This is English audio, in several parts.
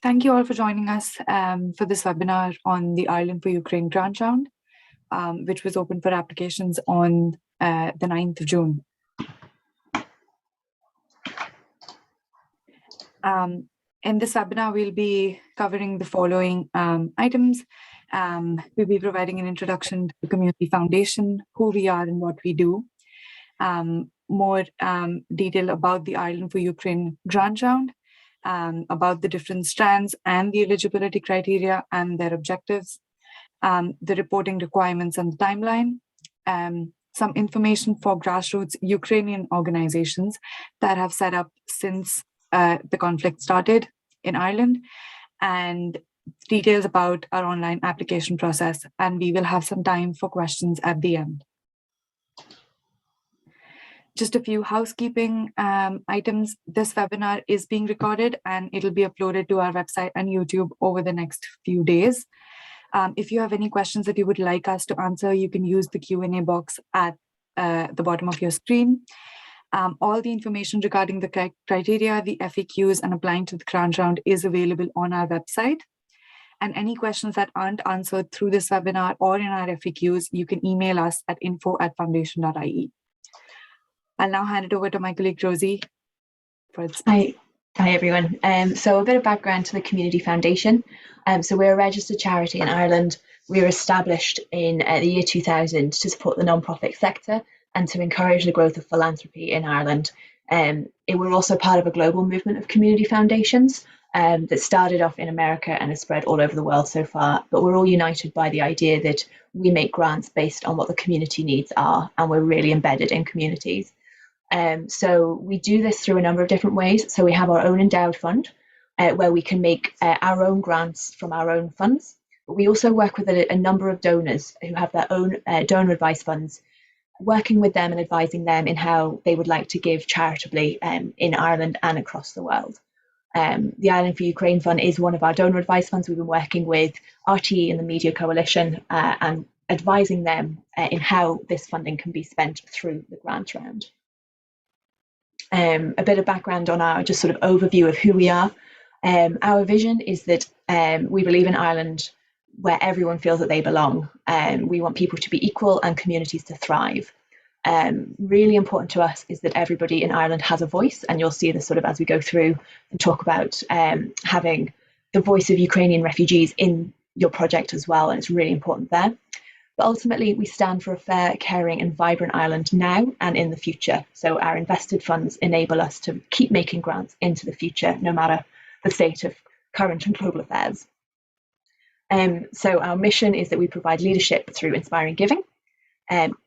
Thank you all for joining us for this webinar on the Ireland for Ukraine grant round, which was open for applications on the 9th of June. In this webinar, we'll be covering the following items. We'll be providing an introduction to the Community Foundation, who we are and what we do. More detail about the Ireland for Ukraine grant round, about the different strands and the eligibility criteria and their objectives, the reporting requirements and the timeline, some information for Grassroots Ukrainian organizations that have set up since the conflict started in Ireland, and details about our online application process. And we will have some time for questions at the end. Just a few housekeeping items. This webinar is being recorded and it'll be uploaded to our website and YouTube over the next few days. If you have any questions that you would like us to answer, you can use the Q&A box at the bottom of your screen. All the information regarding the criteria, the FAQs, and applying to the grant round is available on our website. And any questions that aren't answered through this webinar or in our FAQs, you can email us at info@foundation.ie. I'll now hand it over to my colleague Rosie. Hi everyone. So a bit of background to the Community Foundation. So we're a registered charity in Ireland. We were established in the year 2000 to support the non-profit sector and to encourage the growth of philanthropy in Ireland. We're also part of a global movement of community foundations that started off in America and has spread all over the world so far. But we're all united by the idea that we make grants based on what the community needs are, and we're really embedded in communities. So we do this through a number of different ways. So we have our own endowed fund where we can make our own grants from our own funds. But we also work with a number of donors who have their own donor advice funds, working with them and advising them in how they would like to give charitably in Ireland and across the world. The Ireland for Ukraine Fund is one of our donor advice funds. We've been working with RTE and the Media Coalition and advising them in how this funding can be spent through the grant round. A bit of background on our just sort of overview of who we are. Our vision is that we believe in Ireland where everyone feels that they belong. We want people to be equal and communities to thrive. Really important to us is that everybody in Ireland has a voice, and you'll see this sort of as we go through and talk about having the voice of Ukrainian refugees in your project as well, and it's really important there. But ultimately, we stand for a fair, caring and vibrant Ireland now and in the future. So our invested funds enable us to keep making grants into the future, no matter the state of current and global affairs. So our mission is that we provide leadership through inspiring giving,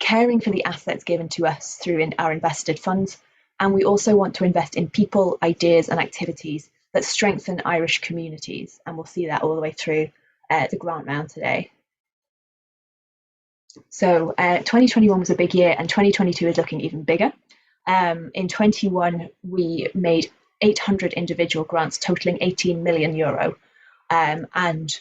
caring for the assets given to us through our invested funds. And we also want to invest in people, ideas and activities that strengthen Irish communities. And we'll see that all the way through the grant round today. So 2021 was a big year and 2022 is looking even bigger. In 21, we made 800 individual grants totaling €18 million. And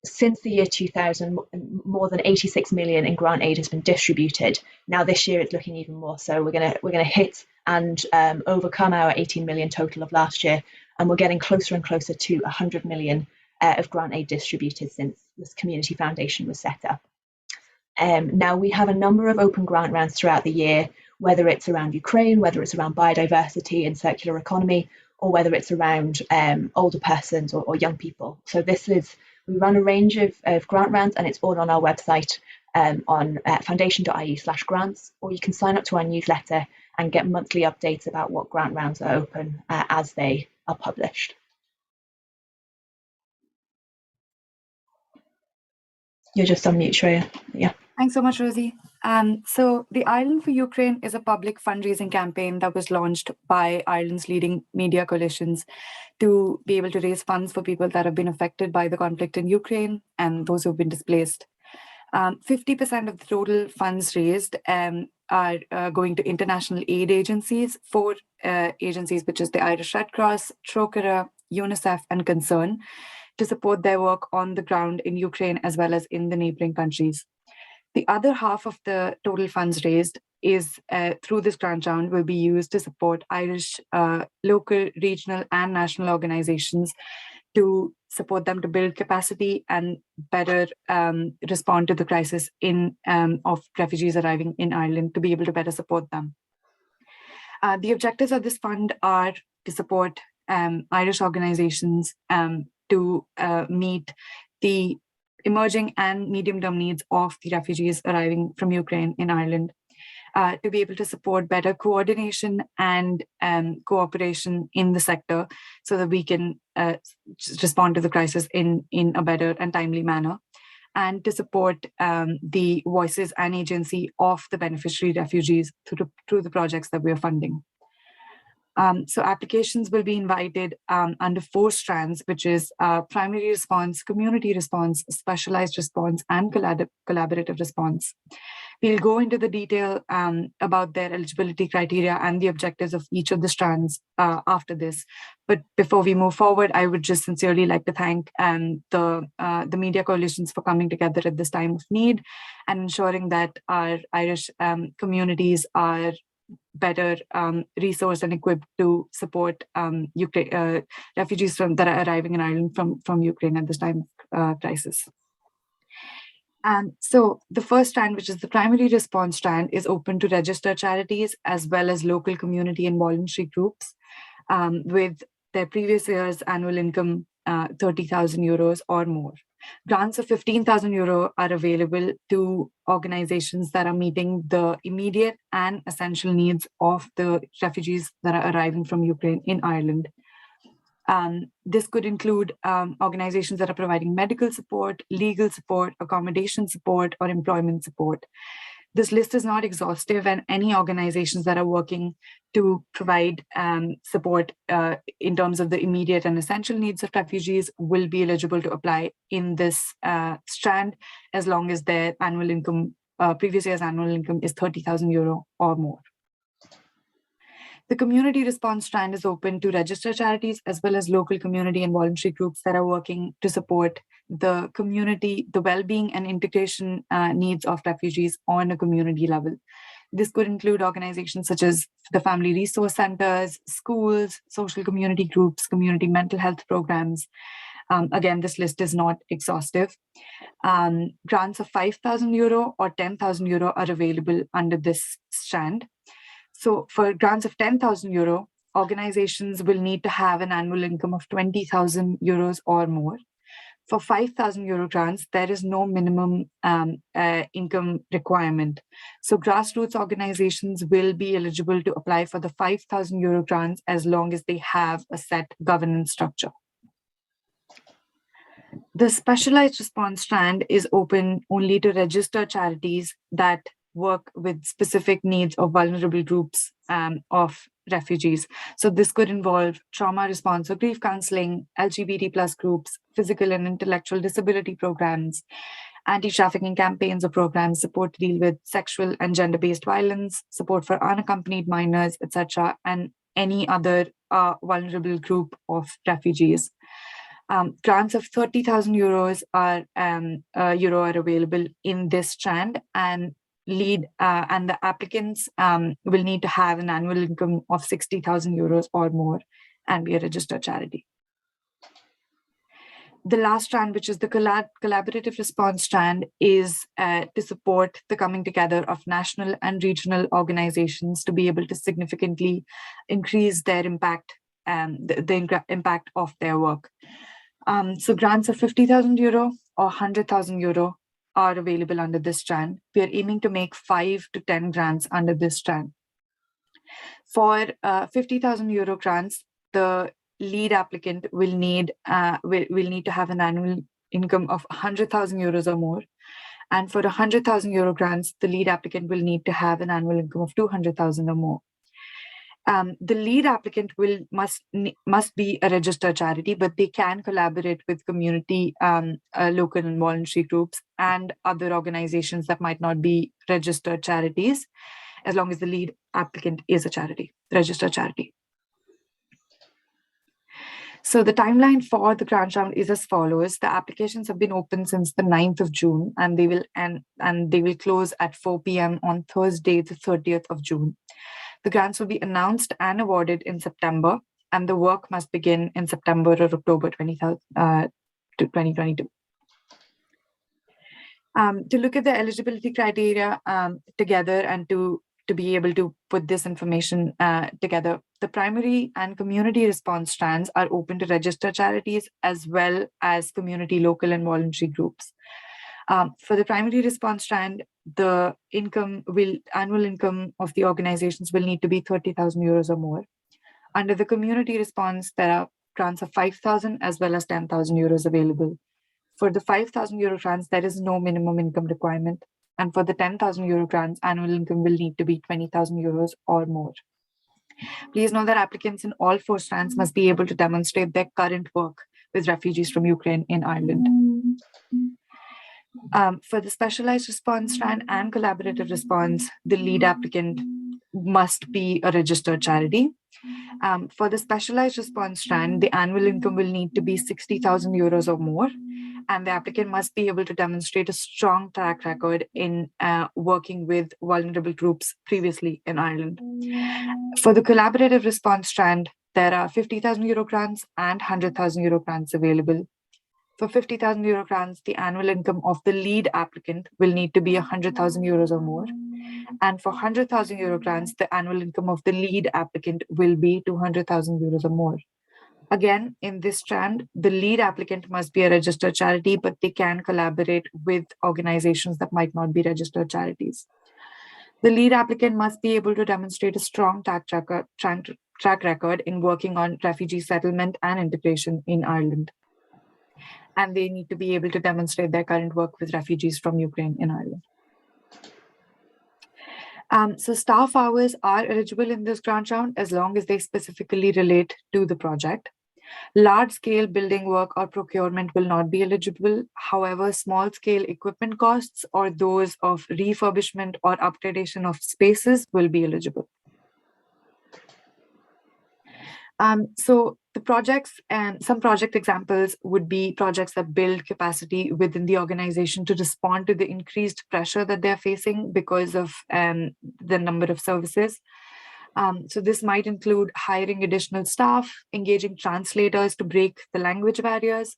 since the year 2000, more than 86 million in grant aid has been distributed. Now this year it's looking even more so. We're gonna hit and overcome our 18 million total of last year, and we're getting closer and closer to 100 million of grant aid distributed since this Community Foundation was set up. Now we have a number of open grant rounds throughout the year, whether it's around Ukraine, whether it's around biodiversity and circular economy, or whether it's around older persons or young people. So we run a range of grant rounds, and it's all on our website on foundation.ie/grants, or you can sign up to our newsletter and get monthly updates about what grant rounds are open as they are published. You're just on mute, Shreya. Yeah. Thanks so much, Rosie. So the Ireland for Ukraine is a public fundraising campaign that was launched by Ireland's leading media coalitions to be able to raise funds for people that have been affected by the conflict in Ukraine and those who have been displaced. 50% of the total funds raised are going to international aid agencies, 4 agencies, which is the Irish Red Cross, Trócaire, UNICEF and Concern, to support their work on the ground in Ukraine as well as in the neighboring countries. The other half of the total funds raised is through this grant round will be used to support Irish local, regional and national organizations to support them to build capacity and better respond to the crisis of refugees arriving in Ireland, to be able to better support them. The objectives of this fund are to support Irish organizations to meet the emerging and medium-term needs of the refugees arriving from Ukraine in Ireland, to be able to support better coordination and cooperation in the sector so that we can respond to the crisis in a better and timely manner, and to support the voices and agency of the beneficiary refugees through the projects that we're funding. So applications will be invited under 4 strands, which is primary response, community response, specialized response, and collaborative response. We'll go into the detail about their eligibility criteria and the objectives of each of the strands after this. But before we move forward, I would just sincerely like to thank the media coalitions for coming together at this time of need and ensuring that our Irish communities are better resourced and equipped to support refugees that are arriving in Ireland from Ukraine at this time of crisis. And so the first strand, which is the primary response strand, is open to registered charities as well as local community and voluntary groups with their previous year's annual income 30,000 euros or more. Grants of 15,000 euro are available to organizations that are meeting the immediate and essential needs of the refugees that are arriving from Ukraine in Ireland. This could include organizations that are providing medical support, legal support, accommodation support, or employment support. This list is not exhaustive, and any organizations that are working to provide support in terms of the immediate and essential needs of refugees will be eligible to apply in this strand, as long as their annual income, previous year's annual income, is 30,000 euro or more. The community response strand is open to registered charities as well as local community and voluntary groups that are working to support the community, the well-being and integration needs of refugees on a community level. This could include organizations such as the family resource centers, schools, social community groups, community mental health programs. Again, this list is not exhaustive. Grants of 5,000 euro or 10,000 euro are available under this strand. So for grants of 10,000 euro, organizations will need to have an annual income of 20,000 euros or more. For 5,000 euro grants, there is no minimum income requirement. So grassroots organizations will be eligible to apply for the 5,000 euro grants as long as they have a set governance structure. The specialized response strand is open only to registered charities that work with specific needs of vulnerable groups of refugees. So this could involve trauma response or grief counseling, LGBT plus groups, physical and intellectual disability programs, anti-trafficking campaigns or programs, support to deal with sexual and gender-based violence, support for unaccompanied minors, etc., and any other vulnerable group of refugees. Grants of 30,000 euros are available in this strand, and the applicants will need to have an annual income of 60,000 euros or more and be a registered charity. The last strand, which is the collaborative response strand, is to support the coming together of national and regional organizations to be able to significantly increase their impact, the impact of their work. So grants of 50,000 euro or 100,000 euro are available under this strand. We are aiming to make 5 to 10 grants under this strand. For 50,000 euro grants, the lead applicant will need to have an annual income of 100,000 euros or more. And for 100,000 euro grants, the lead applicant will need to have an annual income of 200,000 or more. The lead applicant must be a registered charity, but they can collaborate with community, local and voluntary groups and other organizations that might not be registered charities, as long as the lead applicant is a charity, registered charity. So the timeline for the grant round is as follows. The applications have been open since the 9th of June, and they will close at 4 p.m. on Thursday, the 30th of June. The grants will be announced and awarded in September, and the work must begin in September or October 2022. To look at the eligibility criteria together and to be able to put this information together, the primary and community response strands are open to registered charities as well as community, local, and voluntary groups. For the primary response strand, the annual income of the organizations will need to be 30,000 euros or more. Under the community response, there are grants of 5,000 as well as 10,000 euros available. For the 5,000 euro grants, there is no minimum income requirement. And for the 10,000 euro grants, annual income will need to be 20,000 euros or more. Please know that applicants in all 4 strands must be able to demonstrate their current work with refugees from Ukraine in Ireland. For the specialized response strand and collaborative response, the lead applicant must be a registered charity. For the specialized response strand, the annual income will need to be 60,000 euros or more, and the applicant must be able to demonstrate a strong track record in working with vulnerable groups previously in Ireland. For the collaborative response strand, there are 50,000 euro grants and 100,000 euro grants available. For 50,000 euro grants, the annual income of the lead applicant will need to be 100,000 euros or more. And for 100,000 euro grants, the annual income of the lead applicant will be 200,000 euros or more. Again, in this strand, the lead applicant must be a registered charity, but they can collaborate with organizations that might not be registered charities. The lead applicant must be able to demonstrate a strong track record in working on refugee settlement and integration in Ireland. And they need to be able to demonstrate their current work with refugees from Ukraine in Ireland. So staff hours are eligible in this grant round as long as they specifically relate to the project. Large-scale building work or procurement will not be eligible. However, small-scale equipment costs or those of refurbishment or upgradation of spaces will be eligible. So the projects and some project examples would be projects that build capacity within the organization to respond to the increased pressure that they're facing because of the number of services. So this might include hiring additional staff, engaging translators to break the language barriers,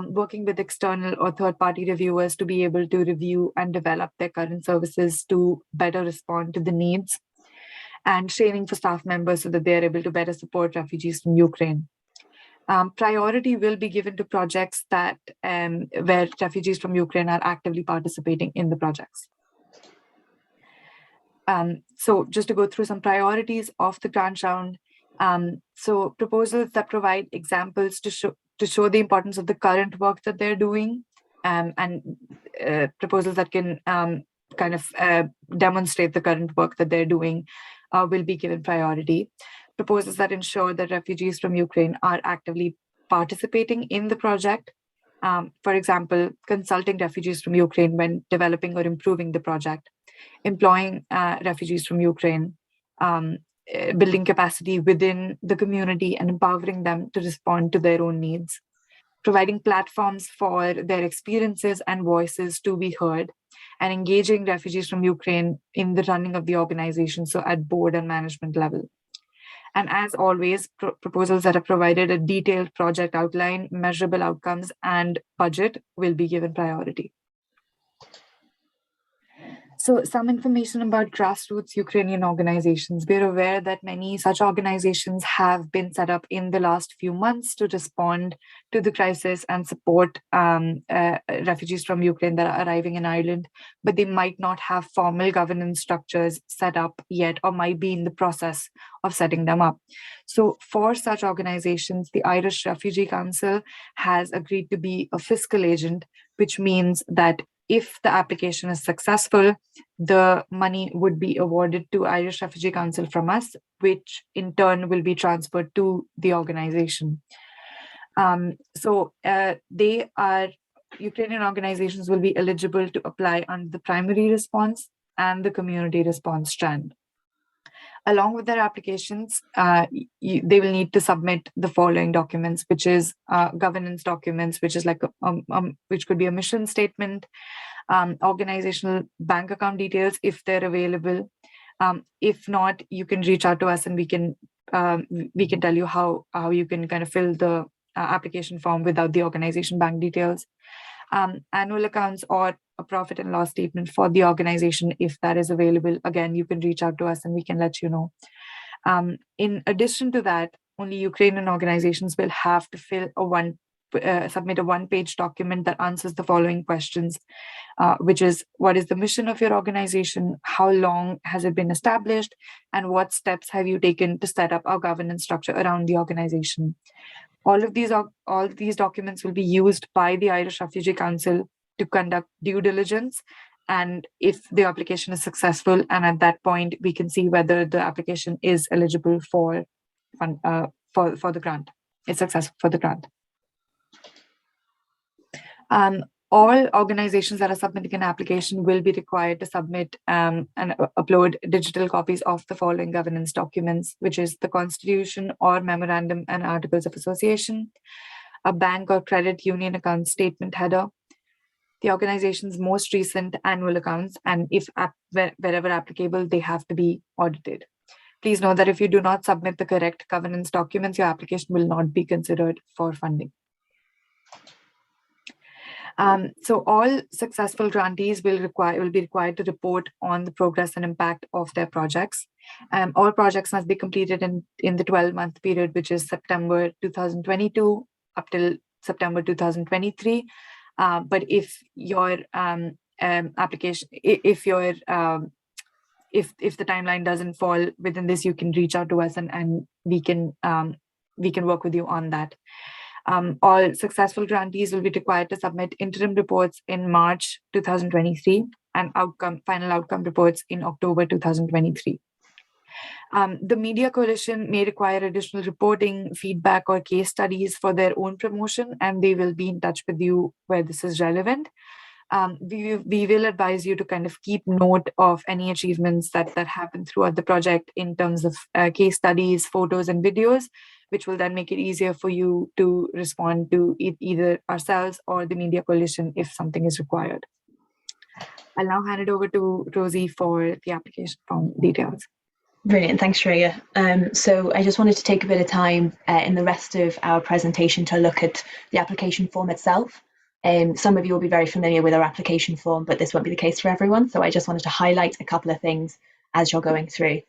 working with external or third-party reviewers to be able to review and develop their current services to better respond to the needs, and training for staff members so that they're able to better support refugees from Ukraine. Priority will be given to projects that where refugees from Ukraine are actively participating in the projects. So just to go through some priorities of the grant round. So proposals that provide examples to show the importance of the current work that they're doing, and proposals that can demonstrate the current work that they're doing will be given priority. Proposals that ensure that refugees from Ukraine are actively participating in the project. For example, consulting refugees from Ukraine when developing or improving the project, employing refugees from Ukraine, building capacity within the community and empowering them to respond to their own needs, providing platforms for their experiences and voices to be heard, and engaging refugees from Ukraine in the running of the organization, so at board and management level. And as always, proposals that have provided a detailed project outline, measurable outcomes, and budget will be given priority. So some information about grassroots Ukrainian organizations. We're aware that many such organizations have been set up in the last few months to respond to the crisis and support refugees from Ukraine that are arriving in Ireland, but they might not have formal governance structures set up yet or might be in the process of setting them up. So for such organizations, the Irish Refugee Council has agreed to be a fiscal agent, which means that if the application is successful, the money would be awarded to Irish Refugee Council from us, which in turn will be transferred to the organization. Ukrainian organizations will be eligible to apply under the primary response and the community response strand. Along with their applications, they will need to submit the following documents, which is governance documents, which is like which could be a mission statement, organizational bank account details if they're available. If not, you can reach out to us and we can we can tell you how you can kind of fill the application form without the organization bank details. Annual accounts or a profit and loss statement for the organization, if that is available. Again, you can reach out to us and we can let you know. In addition to that, only Ukrainian organizations will have to submit a one-page document that answers the following questions, which is, what is the mission of your organization? How long has it been established? And what steps have you taken to set up a governance structure around the organization? All these documents will be used by the Irish Refugee Council to conduct due diligence, and if the application is successful, and at that point we can see whether the application is eligible for the grant. It's successful for the grant. All organizations that are submitting an application will be required to submit and upload digital copies of the following governance documents, which is the Constitution or Memorandum and Articles of Association, a bank or credit union account statement header, the organization's most recent annual accounts, and wherever applicable, they have to be audited. Please note that if you do not submit the correct governance documents, your application will not be considered for funding. So all successful grantees will be required to report on the progress and impact of their projects. All projects must be completed in the 12-month period, which is September 2022 up till September 2023. But if your application, if the timeline doesn't fall within this, you can reach out to us and we can work with you on that. All successful grantees will be required to submit interim reports in March 2023 and final outcome reports in October 2023. The Media Coalition may require additional reporting, feedback, or case studies for their own promotion, and they will be in touch with you where this is relevant. We will advise you to kind of keep note of any achievements that happen throughout the project in terms of case studies, photos, and videos, which will then make it easier for you to respond to either ourselves or the Media Coalition if something is required. I'll now hand it over to Rosie for the application form details. Brilliant, thanks Shreya. So I just wanted to take a bit of time in the rest of our presentation to look at the application form itself. Some of you will be very familiar with our application form, but this won't be the case for everyone. So I just wanted to highlight a couple of things as you're going through.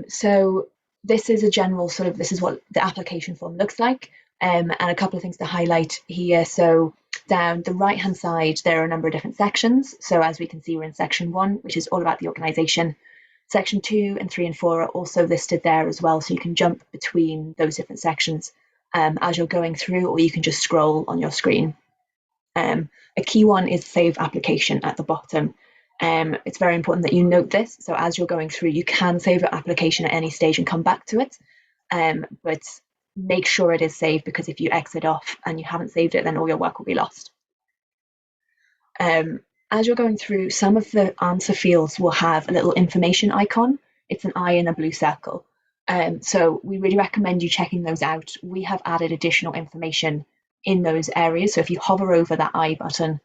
So this is a general this is what the application form looks like, and a couple of things to highlight here. So down the right hand side, there are a number of different sections. So as we can see, we're in section 1, which is all about the organisation. Section 2 and 3 and 4 are also listed there as well, so you can jump between those different sections as you're going through, or you can just scroll on your screen. A key one is save application at the bottom. It's very important that you note this. So as you're going through, you can save your application at any stage and come back to it, but make sure it is saved, because if you exit off and you haven't saved it, then all your work will be lost. As you're going through, some of the answer fields will have a little information icon. It's an eye in a blue circle. So we really recommend you checking those out. We have added additional information in those areas. So if you hover over that eye button,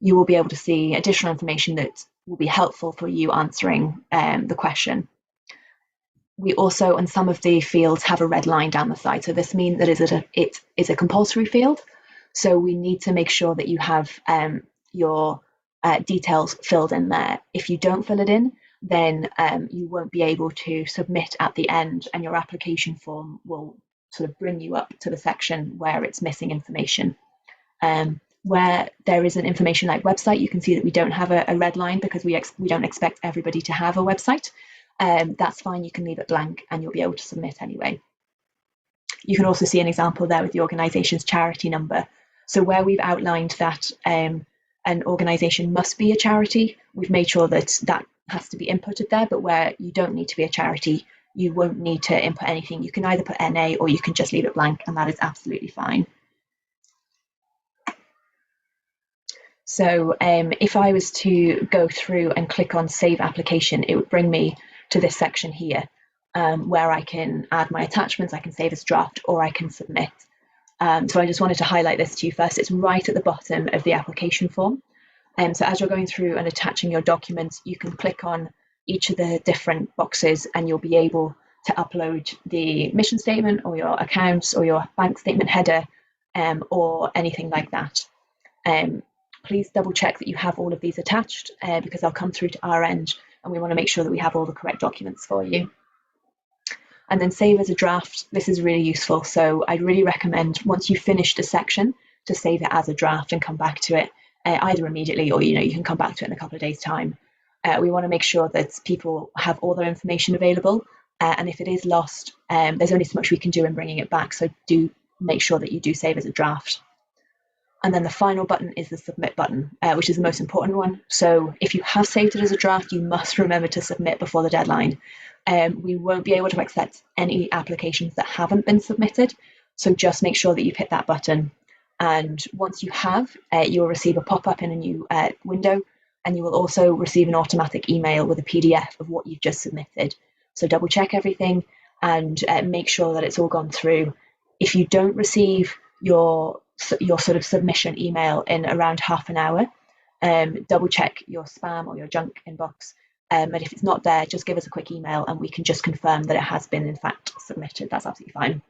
you will be able to see additional information that will be helpful for you answering the question. We also, on some of the fields, have a red line down the side. So this means that it is a compulsory field. So we need to make sure that you have your details filled in there. If you don't fill it in, then you won't be able to submit at the end, and your application form will sort of bring you up to the section where it's missing information. Where there is an information like website, you can see that we don't have a red line because we don't expect everybody to have a website. That's fine, you can leave it blank and you'll be able to submit anyway. You can also see an example there with the organisation's charity number. So where we've outlined that an organisation must be a charity, we've made sure that that has to be inputted there, but where you don't need to be a charity, you won't need to input anything. You can either put NA or you can just leave it blank, and that is absolutely fine. So if I was to go through and click on Save Application, it would bring me to this section here where I can add my attachments, I can save as draft, or I can submit. So I just wanted to highlight this to you first. It's right at the bottom of the application form. So as you're going through and attaching your documents, you can click on each of the different boxes and you'll be able to upload the mission statement or your accounts or your bank statement header or anything like that. Please double check that you have all of these attached because they'll come through to our end, and we want to make sure that we have all the correct documents for you. And then save as a draft. This is really useful. So I'd really recommend once you've finished a section to save it as a draft and come back to it either immediately or you can come back to it in a couple of days' time. We want to make sure that people have all their information available, and if it is lost, there's only so much we can do in bringing it back. So do make sure that you do save as a draft. And then the final button is the submit button, which is the most important one. So if you have saved it as a draft, you must remember to submit before the deadline. We won't be able to accept any applications that haven't been submitted. So just make sure that you've hit that button. And once you have, you'll receive a pop-up in a new window, and you will also receive an automatic email with a PDF of what you've just submitted. So double check everything and make sure that it's all gone through. If you don't receive your sort of submission email in around half an hour, double check your spam or your junk inbox. But if it's not there, just give us a quick email and we can just confirm that it has been in fact submitted. That's absolutely fine.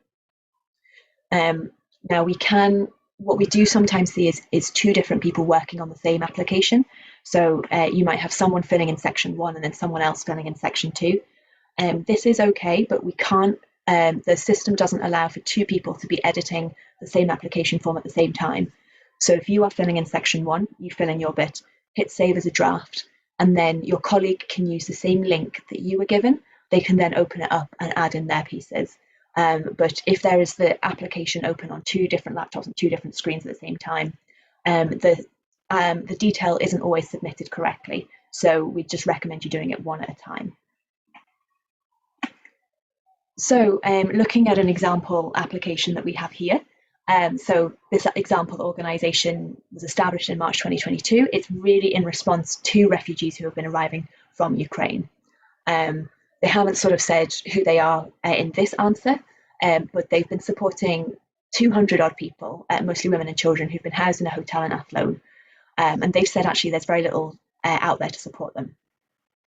Now what we do sometimes see is two different people working on the same application. So you might have someone filling in section 1 and then someone else filling in section 2. This is okay, but we can't, the system doesn't allow for two people to be editing the same application form at the same time. So if you are filling in section 1, you fill in your bit, hit save as a draft, and then your colleague can use the same link that you were given. They can then open it up and add in their pieces. But if there is the application open on two different laptops and two different screens at the same time, the detail isn't always submitted correctly. So we just recommend you doing it one at a time. So looking at an example application that we have here. So this example organisation was established in March 2022. It's really in response to refugees who have been arriving from Ukraine. They haven't sort of said who they are in this answer, but they've been supporting 200 odd people, mostly women and children, who've been housed in a hotel in Athlone. And they've said actually there's very little out there to support them.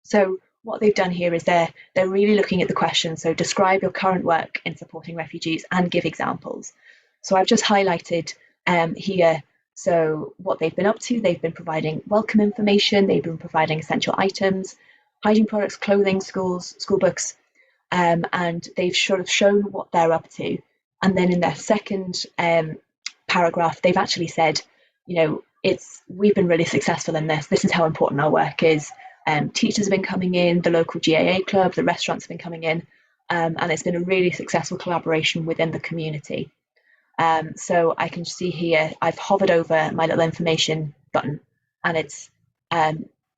So what they've done here is they're really looking at the question. So describe your current work in supporting refugees and give examples. So I've just highlighted here, so what they've been up to. They've been providing welcome information, they've been providing essential items, hygiene products, clothing, school books, and they've sort of shown what they're up to. And then in their second paragraph, they've actually said, we've been really successful in this. This is how important our work is. Teachers have been coming in, the local GAA club, the restaurants have been coming in, and it's been a really successful collaboration within the community. So I can see here, I've hovered over my little information button, and it's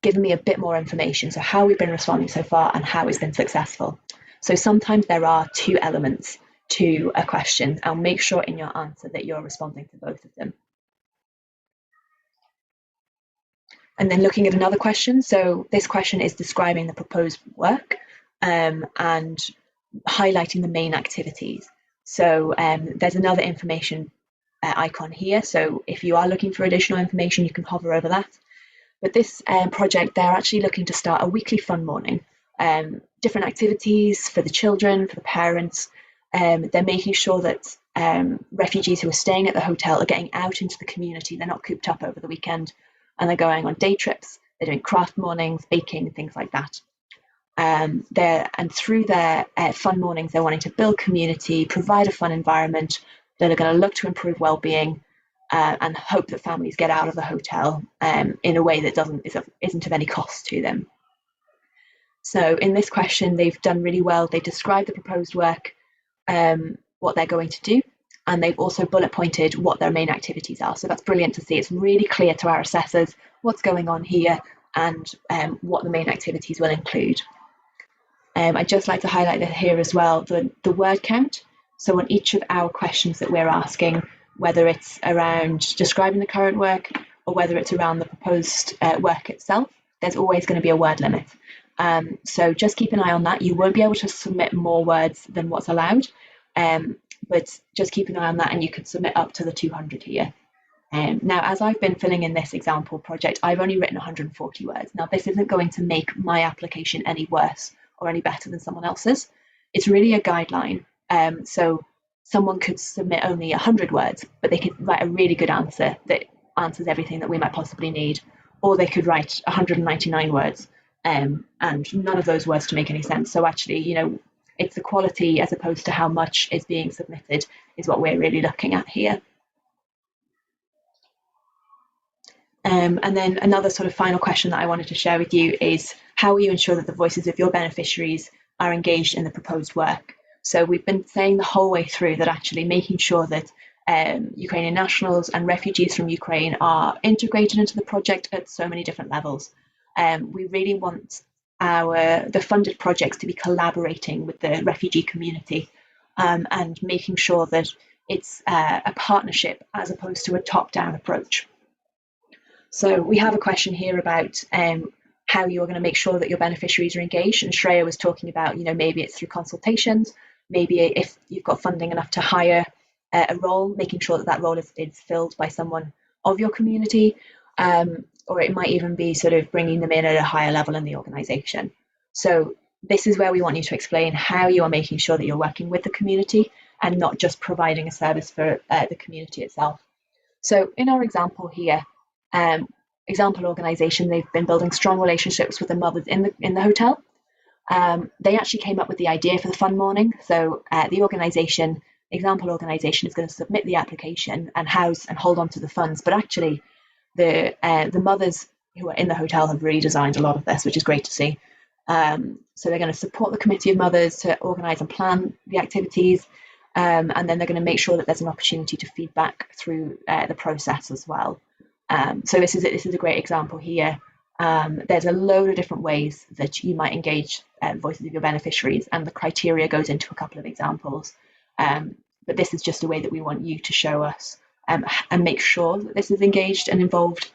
given me a bit more information. So how we've been responding so far and how it's been successful. So sometimes there are two elements to a question, and make sure in your answer that you're responding to both of them. And then looking at another question. So this question is describing the proposed work and highlighting the main activities. So there's another information icon here. So if you are looking for additional information, you can hover over that. But this project, they're actually looking to start a weekly fun morning. Different activities for the children, for the parents. They're making sure that refugees who are staying at the hotel are getting out into the community. They're not cooped up over the weekend, and they're going on day trips. They're doing craft mornings, baking, things like that. And through their fun mornings, they're wanting to build community, provide a fun environment. They're going to look to improve well-being and hope that families get out of the hotel in a way that isn't of any cost to them. So in this question, they've done really well. They've described the proposed work, what they're going to do, and they've also bullet pointed what their main activities are. So that's brilliant to see. It's really clear to our assessors what's going on here and what the main activities will include. I'd just like to highlight here as well the word count. So on each of our questions that we're asking, whether it's around describing the current work or whether it's around the proposed work itself, there's always going to be a word limit. So just keep an eye on that. You won't be able to submit more words than what's allowed, but just keep an eye on that, and you can submit up to the 200 here. Now, as I've been filling in this example project, I've only written 140 words. Now, this isn't going to make my application any worse or any better than someone else's. it's really a guideline. So someone could submit only 100 words, but they could write a really good answer that answers everything that we might possibly need, or they could write 199 words, and none of those words to make any sense. So actually, it's the quality as opposed to how much is being submitted is what we're really looking at here. And then another sort of final question that I wanted to share with you is, how will you ensure that the voices of your beneficiaries are engaged in the proposed work? So we've been saying the whole way through that actually making sure that Ukrainian nationals and refugees from Ukraine are integrated into the project at so many different levels. We really want the funded projects to be collaborating with the refugee community, and making sure that it's a partnership as opposed to a top-down approach. So we have a question here about how you're going to make sure that your beneficiaries are engaged. And Shreya was talking about, maybe it's through consultations, maybe if you've got funding enough to hire a role, making sure that that role is filled by someone of your community, or it might even be sort of bringing them in at a higher level in the organisation. So this is where we want you to explain how you are making sure that you're working with the community and not just providing a service for the community itself. So in our example here, example organisation, they've been building strong relationships with the mothers in the hotel. They actually came up with the idea for the fun morning. So the example organisation is going to submit the application and house and hold on to the funds. But actually, the mothers who are in the hotel have really designed a lot of this, which is great to see. So they're going to support the committee of mothers to organise and plan the activities. And then they're going to make sure that there's an opportunity to feedback through the process as well. So this is a great example here. There's a load of different ways that you might engage voices of your beneficiaries, and the criteria goes into a couple of examples. But this is just a way that we want you to show us and make sure that this is engaged and involved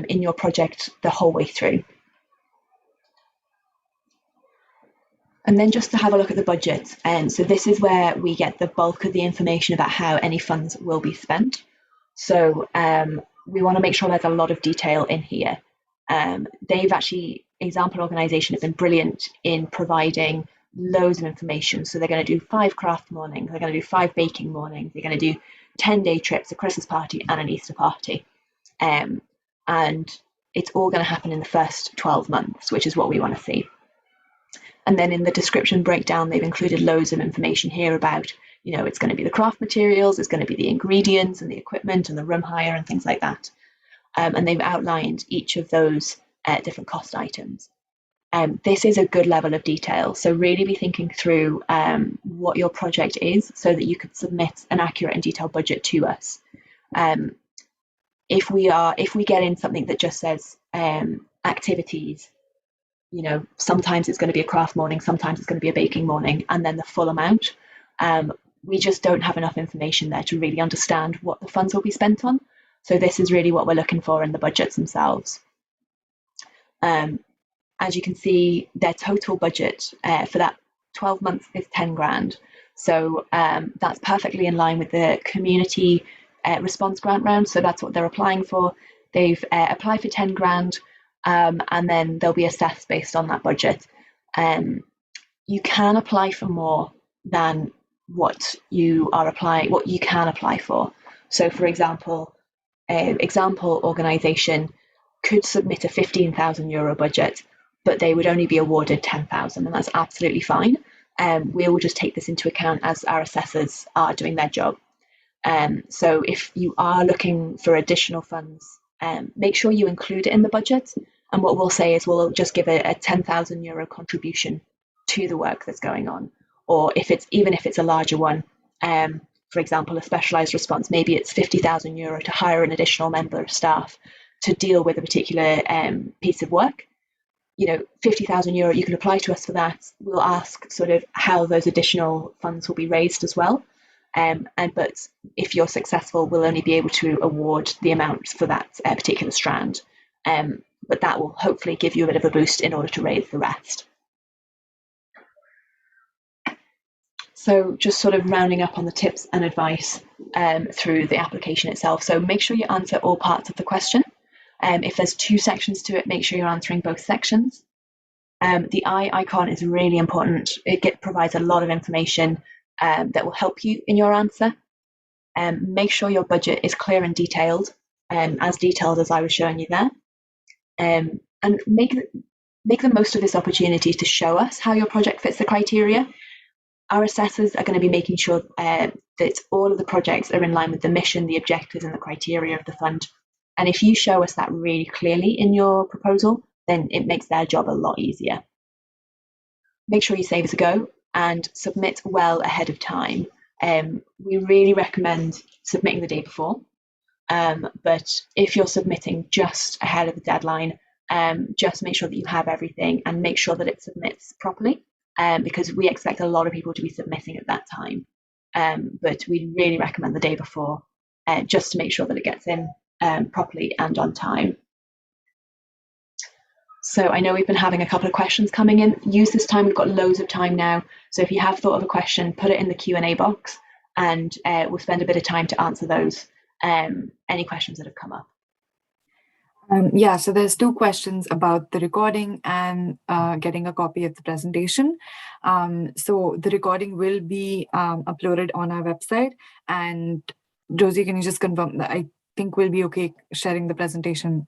in your project the whole way through. And then just to have a look at the budget. So this is where we get the bulk of the information about how any funds will be spent. So we want to make sure there's a lot of detail in here. They've actually, example organisation, have been brilliant in providing loads of information. So they're going to do 5 craft mornings, they're going to do 5 baking mornings, they're going to do 10-day trips, a Christmas party and an Easter party. And it's all going to happen in the first 12 months, which is what we want to see. And then in the description breakdown, they've included loads of information here about, it's going to be the craft materials, it's going to be the ingredients and the equipment and the room hire and things like that. And they've outlined each of those different cost items. This is a good level of detail. So really be thinking through what your project is so that you could submit an accurate and detailed budget to us. If we get in something that just says activities, sometimes it's going to be a craft morning, sometimes it's going to be a baking morning, and then the full amount. We just don't have enough information there to really understand what the funds will be spent on. So this is really what we're looking for in the budgets themselves. As you can see, their total budget for that 12 months is 10 grand. So that's perfectly in line with the community response grant round. So that's what they're applying for. They've applied for 10 grand. And then they'll be assessed based on that budget. You can apply for more than what you can apply for. So for example, an example organisation could submit a €15,000 budget, but they would only be awarded 10,000, and that's absolutely fine. We will just take this into account as our assessors are doing their job. So if you are looking for additional funds, make sure you include it in the budget. And what we'll say is we'll just give a €10,000 contribution to the work that's going on. Or even if it's a larger one, for example, a specialised response, maybe it's €50,000 to hire an additional member of staff to deal with a particular piece of work. €50,000, you can apply to us for that. We'll ask sort of how those additional funds will be raised as well. But if you're successful, we'll only be able to award the amount for that particular strand. But that will hopefully give you a bit of a boost in order to raise the rest. So just sort of rounding up on the tips and advice through the application itself. So make sure you answer all parts of the question. If there's 2 sections to it, make sure you're answering both sections. The eye icon is really important. It provides a lot of information that will help you in your answer. Make sure your budget is clear and detailed, as detailed as I was showing you there. And make the most of this opportunity to show us how your project fits the criteria. Our assessors are going to be making sure that all of the projects are in line with the mission, the objectives, and the criteria of the fund. And if you show us that really clearly in your proposal, then it makes their job a lot easier. Make sure you save as a go and submit well ahead of time. We really recommend submitting the day before, but if you're submitting just ahead of the deadline, just make sure that you have everything and make sure that it submits properly, because we expect a lot of people to be submitting at that time. But we really recommend the day before, just to make sure that it gets in properly and on time. So I know we've been having a couple of questions coming in. Use this time, we've got loads of time now. So if you have thought of a question, put it in the Q&A box and we'll spend a bit of time to answer those, any questions that have come up. Yeah, so there's two questions about the recording and getting a copy of the presentation. So the recording will be uploaded on our website. And Josie, can you just confirm that I think we'll be okay sharing the presentation?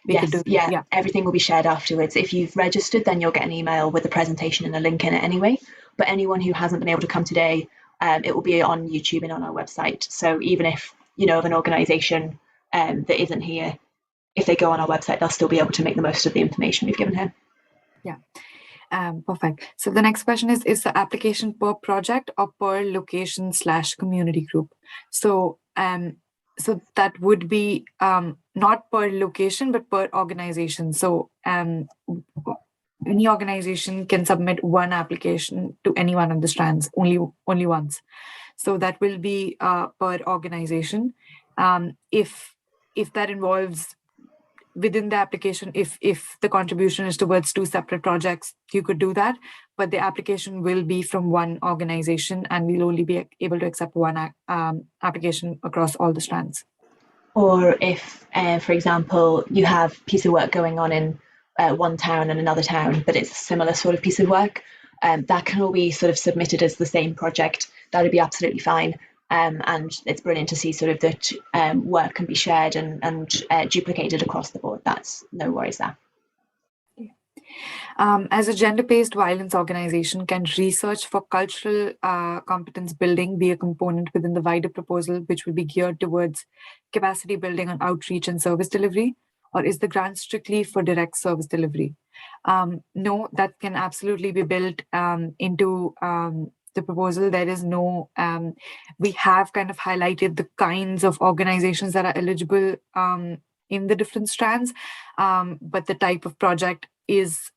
Yeah, everything will be shared afterwards. If you've registered, then you'll get an email with the presentation and a link in it anyway. But anyone who hasn't been able to come today, it will be on YouTube and on our website. So even if you know of an organisation that isn't here, if they go on our website, they'll still be able to make the most of the information we've given here. Yeah, perfect. So the next question is the application per project or per location/community group? So so that would be not per location, but per organization. So any organization can submit one application to any one of the strands only once. So that will be per organization. If that involves within the application, if the contribution is towards two separate projects, you could do that, but the application will be from one organization and we'll only be able to accept one application across all the strands. Or if, for example, you have a piece of work going on in one town and another town, but it's a similar sort of piece of work, that can all be sort of submitted as the same project. That would be absolutely fine. And it's brilliant to see sort of that work can be shared and duplicated across the board. That's no worries there. As a gender-based violence organization, can research for cultural competence building be a component within the wider proposal, which will be geared towards capacity building on outreach and service delivery? Or is the grant strictly for direct service delivery? No, that can absolutely be built into the proposal. There is no, we have kind of highlighted the kinds of organizations that are eligible in the different strands, but the type of project is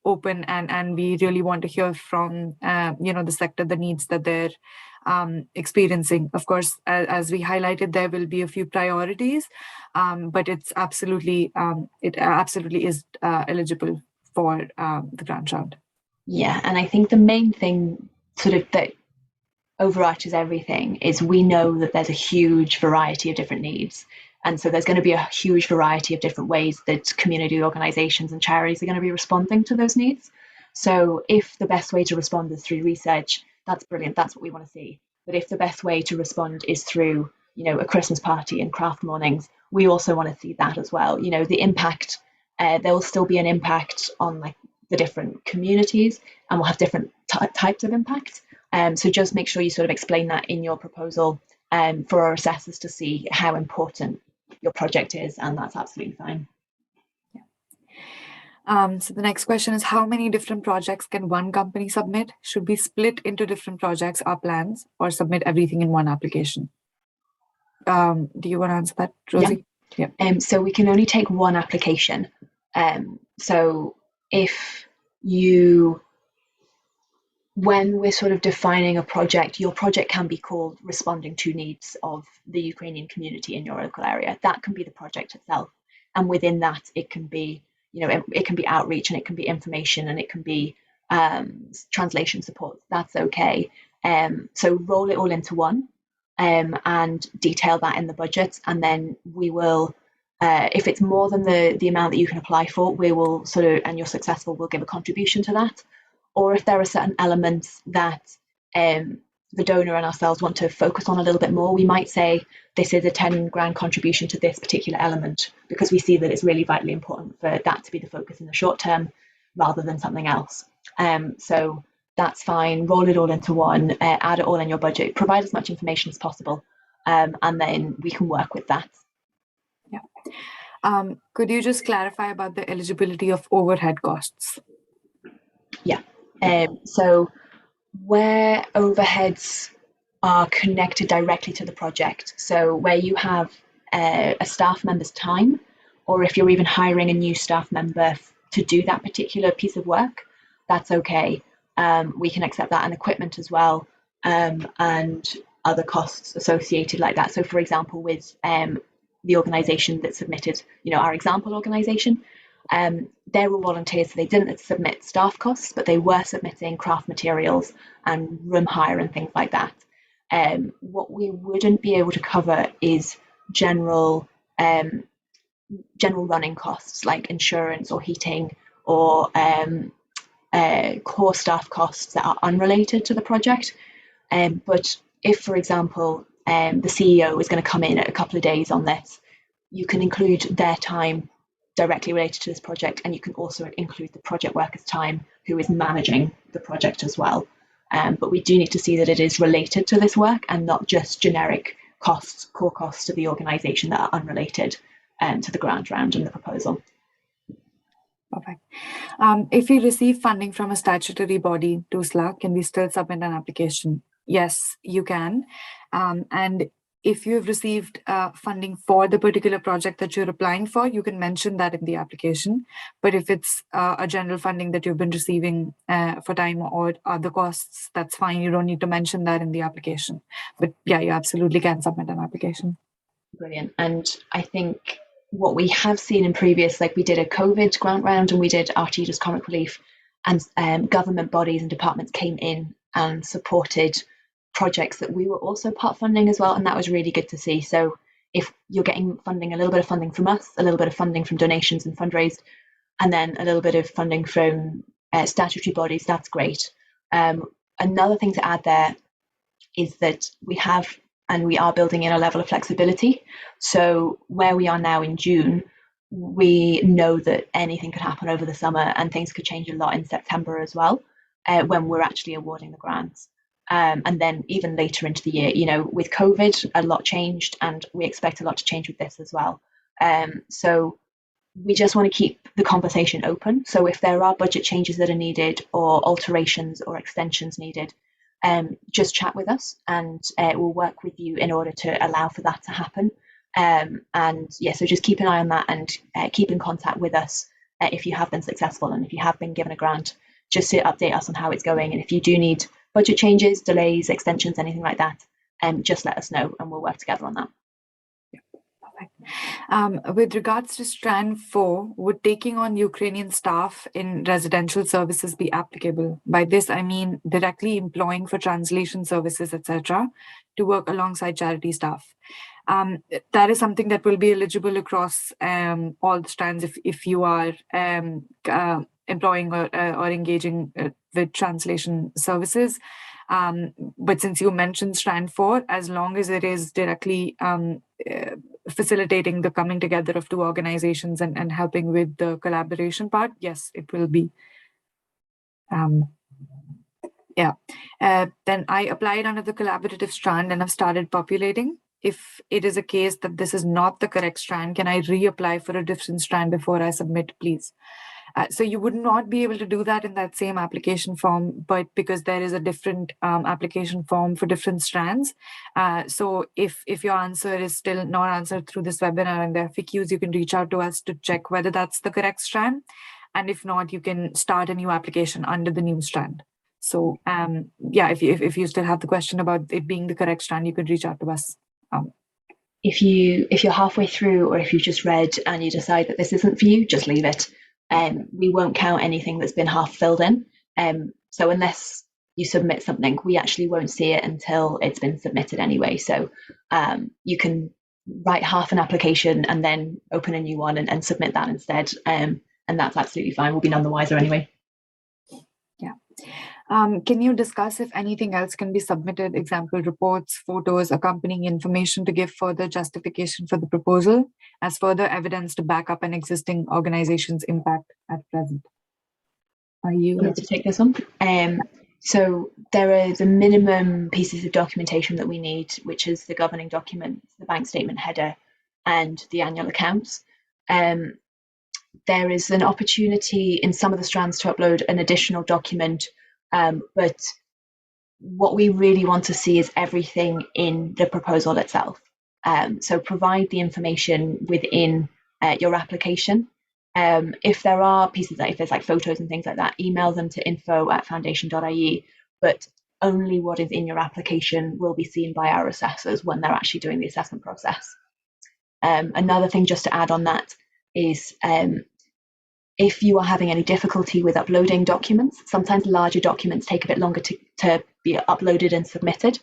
open, and we really want to hear from the sector, the needs that they're experiencing. Of course, as we highlighted, there will be a few priorities, but it absolutely is eligible for the grant round. Yeah, and I think the main thing sort of that overarches everything is we know that there's a huge variety of different needs. And so there's going to be a huge variety of different ways that community organisations and charities are going to be responding to those needs. So if the best way to respond is through research, that's brilliant. That's what we want to see. But if the best way to respond is through, a Christmas party and craft mornings, we also want to see that as well. The impact, there will still be an impact on like the different communities, and we'll have different types of impact. So just make sure you sort of explain that in your proposal for our assessors to see how important your project is, and that's absolutely fine. So the next question is, how many different projects can one company submit? Should we split into different projects or plans, or submit everything in one application? Do you want to answer that, Rosie? Yeah. So we can only take one application. So if when we're sort of defining a project, your project can be called responding to needs of the Ukrainian community in your local area. That can be the project itself. And within that, it can be, it can be outreach, and it can be information, and it can be translation support. That's okay. So roll it all into one and detail that in the budget. And then we will If it's more than the amount that you can apply for, we will sort of, and you're successful, we'll give a contribution to that. Or if there are certain elements that the donor and ourselves want to focus on a little bit more, we might say this is a 10 grand contribution to this particular element, because we see that it's really vitally important for that to be the focus in the short term rather than something else. So that's fine. Roll it all into one, add it all in your budget, provide as much information as possible, and then we can work with that. Yeah. Could you just clarify about the eligibility of overhead costs? Yeah. So where overheads are connected directly to the project, so where you have a staff member's time, or if you're even hiring a new staff member to do that particular piece of work, that's okay. We can accept that, and equipment as well, and other costs associated like that. So for example, with the organisation that submitted, our example organisation, they were volunteers, so they didn't submit staff costs, but they were submitting craft materials and room hire and things like that. What we wouldn't be able to cover is general running costs like insurance or heating, or core staff costs that are unrelated to the project. But if, for example, the CEO is going to come in a couple of days on this, you can include their time directly related to this project, and you can also include the project worker's time who is managing the project as well. But we do need to see that it is related to this work and not just generic costs, core costs of the organisation that are unrelated to the grant round and the proposal. Perfect. If we receive funding from a statutory body, TUSLA, can we still submit an application? Yes, you can. And if you've received funding for the particular project that you're applying for, you can mention that in the application. But if it's a general funding that you've been receiving for time or other costs, that's fine. You don't need to mention that in the application. But yeah, you absolutely can submit an application. Brilliant. And I think what we have seen in previous, like we did a COVID grant round and we did RT just comic relief, and government bodies and departments came in and supported projects that we were also part funding as well, and that was really good to see. So if you're getting funding, a little bit of funding from us, a little bit of funding from donations and fundraised, and then a little bit of funding from statutory bodies, that's great. Another thing to add there is that we have, and we are building in a level of flexibility. So where we are now in June, we know that anything could happen over the summer, and things could change a lot in September as well, when we're actually awarding the grants. And then even later into the year, with COVID, a lot changed, and we expect a lot to change with this as well. So we just want to keep the conversation open. So if there are budget changes that are needed, or alterations or extensions needed, just chat with us, and we'll work with you in order to allow for that to happen. And yeah, so just keep an eye on that, and keep in contact with us if you have been successful, and if you have been given a grant, just to update us on how it's going. And if you do need budget changes, delays, extensions, anything like that, just let us know, and we'll work together on that. With regards to Strand 4, would taking on Ukrainian staff in residential services be applicable? By this, I mean directly employing for translation services, etc., to work alongside charity staff. That is something that will be eligible across all the strands if you are employing or engaging with translation services. But since you mentioned Strand 4, as long as it is directly facilitating the coming together of two organizations and helping with the collaboration part, yes, it will be. Then I applied under the collaborative strand and I've started populating. If it is a case that this is not the correct strand, can I reapply for a different strand before I submit, please? So you would not be able to do that in that same application form, but because there is a different application form for different strands. So if your answer is still not answered through this webinar and there are FAQs, you can reach out to us to check whether that's the correct strand. And if not, you can start a new application under the new strand. So yeah, if you still have the question about it being the correct strand, you could reach out to us. If you're halfway through, or if you've just read and you decide that this isn't for you, just leave it. We won't count anything that's been half filled in. So unless you submit something, we actually won't see it until it's been submitted anyway. So you can write half an application and then open a new one and submit that instead. And that's absolutely fine. We'll be none the wiser anyway. Yeah. Can you discuss if anything else can be submitted, example, reports, photos, accompanying information to give further justification for the proposal as further evidence to back up an existing organization's impact at present? Are you ready to take this on? So there are the minimum pieces of documentation that we need, which is the governing documents, the bank statement header, and the annual accounts. There is an opportunity in some of the strands to upload an additional document, but what we really want to see is everything in the proposal itself. So provide the information within your application. If there are pieces if there's like photos and things like that, email them to info@foundation.ie, but only what is in your application will be seen by our assessors when they're actually doing the assessment process. Another thing just to add on that is if you are having any difficulty with uploading documents, sometimes larger documents take a bit longer to be uploaded and submitted.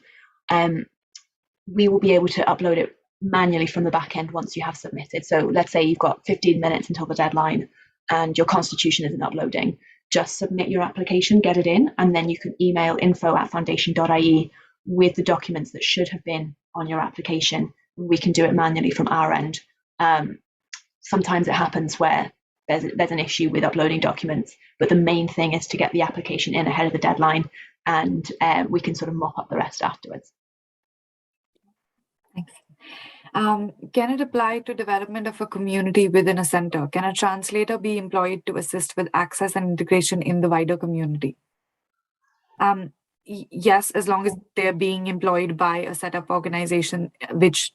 We will be able to upload it manually from the back end once you have submitted. So let's say you've got 15 minutes until the deadline and your constitution isn't uploading. Just submit your application, get it in, and then you can email info@foundation.ie with the documents that should have been on your application. We can do it manually from our end. Sometimes it happens where there's an issue with uploading documents, but the main thing is to get the application in ahead of the deadline, and we can sort of mop up the rest afterwards. Thanks. Can it apply to development of a community within a center? Can a translator be employed to assist with access and integration in the wider community? Yes, as long as they're being employed by a setup organization, which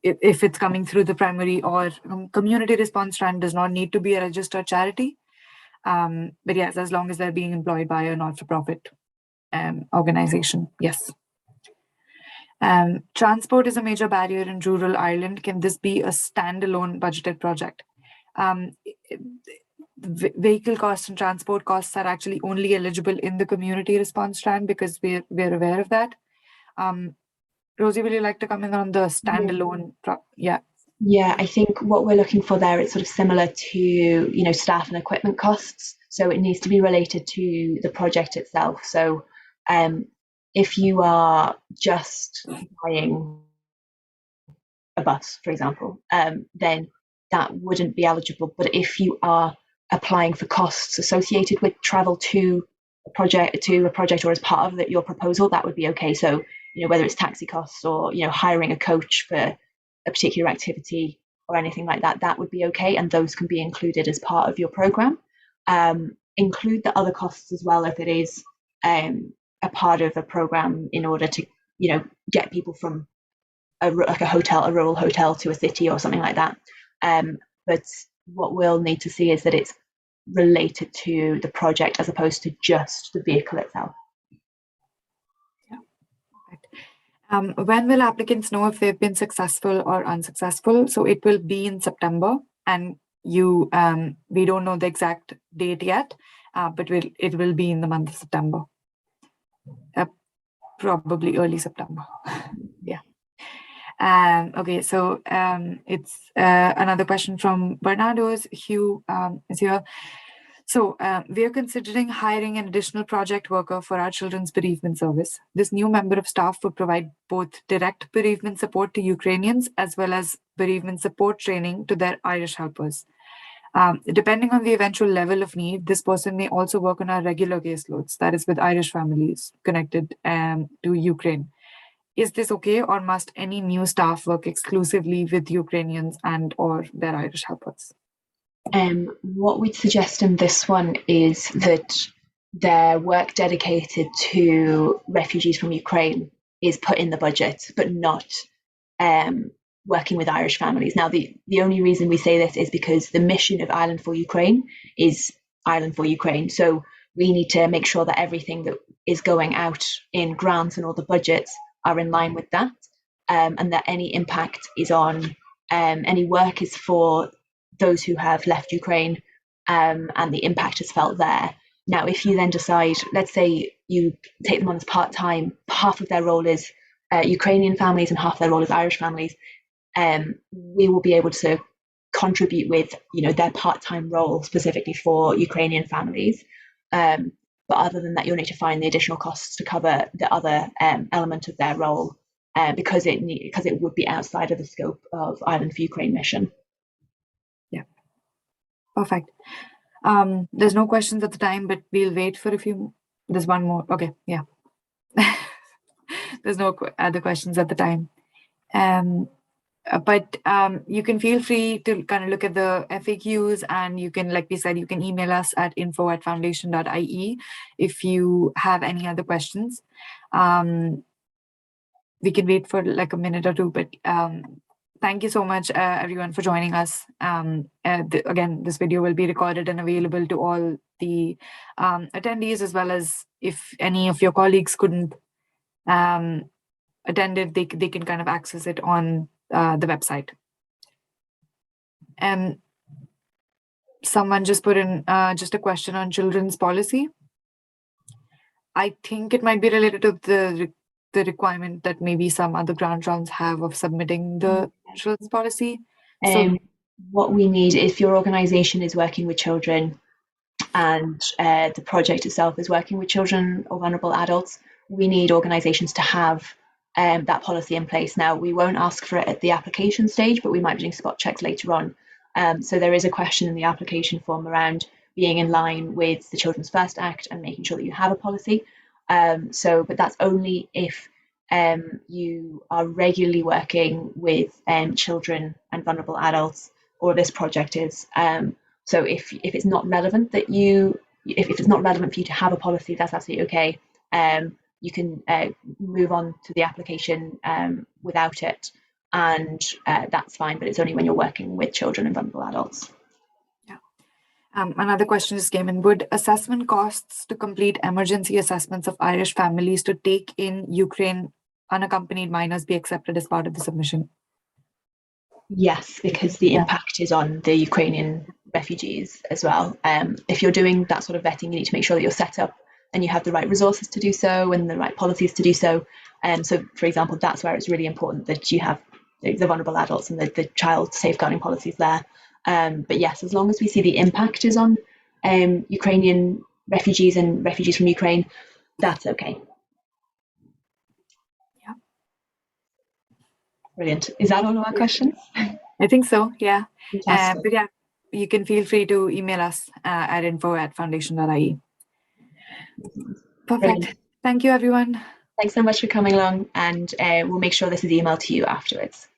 if it's coming through the primary or community response strand does not need to be a registered charity. But yes, as long as they're being employed by a not-for-profit organization, yes. Transport is a major barrier in rural Ireland. Can this be a standalone budgeted project? Vehicle costs and transport costs are actually only eligible in the community response strand because we're aware of that. Rosie, will you like to comment on the standalone? Yeah. Yeah, I think what we're looking for there is sort of similar to, staff and equipment costs. So it needs to be related to the project itself. So if you are just buying a bus, for example, then that wouldn't be eligible. But if you are applying for costs associated with travel to a project or as part of your proposal, that would be okay. So, whether it's taxi costs or, hiring a coach for a particular activity or anything like that, that would be okay. And those can be included as part of your program. Include the other costs as well if it is a part of a program in order to, get people from a rural hotel to a city or something like that. But what we'll need to see is that it's related to the project as opposed to just the vehicle itself. Yeah. When will applicants know if they've been successful or unsuccessful? So it will be in September, and we don't know the exact date yet, but it will be in the month of September. Probably early September. Yeah. Okay, so it's another question from Bernardo's. Hugh is here. So we are considering hiring an additional project worker for our children's bereavement service. This new member of staff would provide both direct bereavement support to Ukrainians as well as bereavement support training to their Irish helpers. Depending on the eventual level of need, this person may also work on our regular caseloads, that is with Irish families connected to Ukraine. Is this okay, or must any new staff work exclusively with Ukrainians and or their Irish helpers? What we'd suggest in this one is that their work dedicated to refugees from Ukraine is put in the budget, but not working with Irish families. Now, the only reason we say this is because the mission of Ireland for Ukraine is Ireland for Ukraine. So we need to make sure that everything that is going out in grants and all the budgets are in line with that, and that any impact is on, any work is for those who have left Ukraine, and the impact is felt there. Now, if you then decide, let's say you take them on as part-time, half of their role is Ukrainian families and half their role is Irish families, we will be able to contribute with, their part-time role specifically for Ukrainian families. But other than that, you'll need to find the additional costs to cover the other element of their role, because it would be outside of the scope of Ireland for Ukraine mission. Yeah, perfect. There's no questions at the time, but we'll wait for a few. There's one more. Okay, yeah. There's no other questions at the time. But you can feel free to kind of look at the FAQs, and you can, like we said, you can email us at info@foundation.ie if you have any other questions. We can wait for like a minute or two, but thank you so much, everyone, for joining us. Again, this video will be recorded and available to all the attendees, as well as if any of your colleagues couldn't attend it, they can kind of access it on the website. Someone just put in just a question on children's policy. I think it might be related to the requirement that maybe some other grant rounds have of submitting the children's policy. So what we need, if your organisation is working with children and the project itself is working with children or vulnerable adults, we need organisations to have that policy in place. Now, we won't ask for it at the application stage, but we might be doing spot checks later on. So there is a question in the application form around being in line with the Children's First Act and making sure that you have a policy. But that's only if you are regularly working with children and vulnerable adults, or this project is. So if it's not relevant if it's not relevant for you to have a policy, that's absolutely okay. You can move on to the application without it, and that's fine, but it's only when you're working with children and vulnerable adults. Yeah. Another question just came in. Would assessment costs to complete emergency assessments of Irish families to take in Ukraine unaccompanied minors be accepted as part of the submission? Yes, because the impact is on the Ukrainian refugees as well. If you're doing that sort of vetting, you need to make sure that you're set up and you have the right resources to do so and the right policies to do so. So, for example, that's where it's really important that you have the vulnerable adults and the child safeguarding policies there. But yes, as long as we see the impact is on Ukrainian refugees and refugees from Ukraine, that's okay. Yeah. Brilliant. Is that all of our questions? I think so, yeah. Fantastic. But yeah, you can feel free to email us at info@foundation.ie. Perfect. Brilliant. Thank you, everyone. Thanks so much for coming along, and we'll make sure this is emailed to you afterwards.